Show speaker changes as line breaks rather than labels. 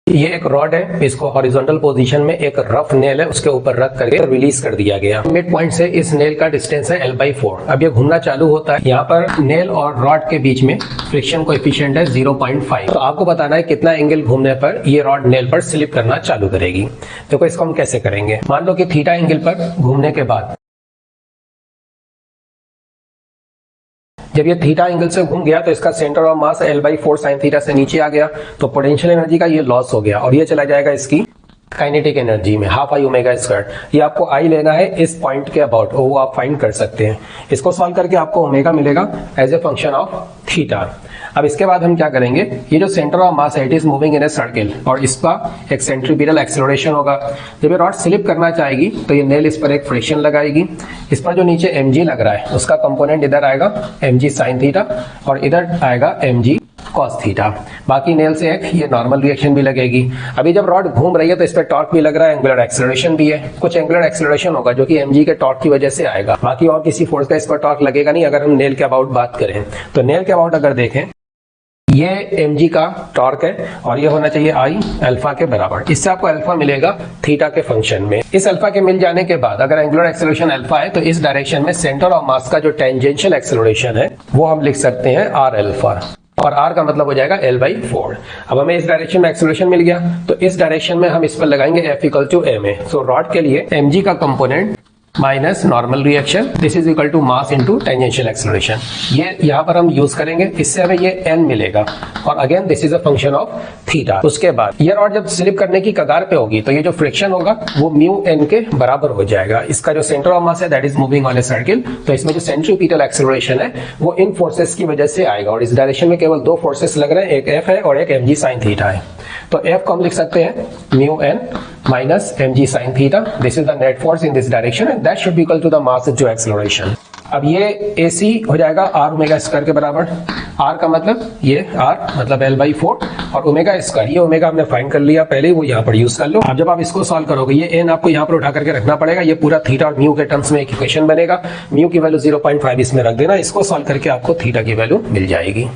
ये एक रॉड है, इसको हॉरिजॉन्टल पोजीशन में एक रफ नेल है उसके ऊपर रख करके रिलीज कर दिया गया। मिड पॉइंट से इस नेल का डिस्टेंस है L/4। अब ये घूमना चालू होता है, यहाँ पर नेल और रॉड के बीच में फ्रिक्शन कोएफिशिएंट है 0.5। तो आपको बताना है कितना एंगल घूमने पर ये रॉड नेल पर स्लिप करना चालू करेगी। देखो इसको हम कैसे करेंगे। मान लो कि थीटा एंगल पर घूमने के बाद जब ये थीटा एंगल से घूम गया तो इसका centre of mass L/4 sin theta से नीचे आ गया, तो पोटेंशियल एनर्जी का ये लॉस हो गया और ये चला जाएगा इसकी काइनेटिक एनर्जी में, हाफ आई ओमेगा स्क्वायर। ये आपको आई लेना है इस पॉइंट के अबाउट, वो आप फाइंड कर सकते हैं। इसको सॉल्व करके आपको ओमेगा मिलेगा as a function of theta. अब इसके बाद हम क्या करेंगे, ये जो सेंटर ऑफ मास है it is moving in a circle और इसका एक सेंट्रीपिटल एक्सेलरेशन होगा। जब ये रॉड स्लिप करना चाहेगी तो ये नेल इस पर एक फ्रिक्शन लगाएगी। इस पर जो नीचे mg लग रहा है उसका कंपोनेंट इधर आएगा mg sin थीटा और इधर आएगा mg cos थीटा। बाकी नेल से एक ये नॉर्मल रिएक्शन भी लगेगी। अभी जब रॉड घूम रही है तो इस पर टॉर्क भी लग रहा है, एंगुलर एक्सेलरेशन भी है। कुछ एंगुलर एक्सेलरेशन होगा जो कि mg के टॉर्क की वजह से आएगा, बाकी और किसी फोर्स का इस पर टॉर्क लगेगा नहीं। अगर हम नेल के अबाउट बात करें तो नेल के अबाउट अगर देखें, ये mg का टॉर्क है और ये होना चाहिए I अल्फा के बराबर। इससे आपको अल्फा मिलेगा थीटा के फंक्शन में। इस अल्फा के मिल जाने के बाद अगर एंगुलर एक्सेलरेशन अल्फा है तो इस डायरेक्शन में सेंटर ऑफ मास का जो टेंजेंशियल एक्सेलरेशन है वो हम लिख सकते हैं r अल्फा, और r का मतलब हो जाएगा L/4। अब हमें इस डायरेक्शन में एक्सेलरेशन मिल गया तो इस डायरेक्शन में हम इस पर लगाएंगे F = ma। सो रॉड के लिए mg का component minus normal reaction, this is equal to mass into tangential acceleration. ये यहाँ पर हम यूज करेंगे, इससे हमें ये n मिलेगा और again this is a function of theta. उसके बाद ये रॉड जब स्लिप करने की कगार पे होगी तो ये जो फ्रिक्शन होगा वो म्यू n के बराबर हो जाएगा। इसका जो सेंटर ऑफ मास है that is moving on a circle, तो इसमें जो सेंट्रीपिटल एक्सेलरेशन है वो इन फोर्सेस की वजह से आएगा और इस डायरेक्शन में केवल दो फोर्सेस लग रहे हैं, एक F है और एक mg sin थीटा है। तो F को हम लिख सकते हैं mu n minus mg sin theta. This is the net force in this direction and that should be equal to the mass जो एक्सेलरेशन। अब ये AC हो जाएगा r ओमेगा स्क्वायर के बराबर। r का मतलब ये r मतलब L/4 और ओमेगा स्क्वायर, ये ओमेगा हमने फाइंड कर लिया पहले, वो यहाँ पर यूज कर लो। अब जब आप इसको सॉल्व करोगे ये n आपको यहाँ पर उठा करके रखना पड़ेगा, ये पूरा थीटा और म्यू के टर्म्स में एक इक्वेशन बनेगा। म्यू की वैल्यू 0.5 इसमें रख देना, इसको सॉल्व करके आपको थीटा की वैल्यू मिल जाएगी।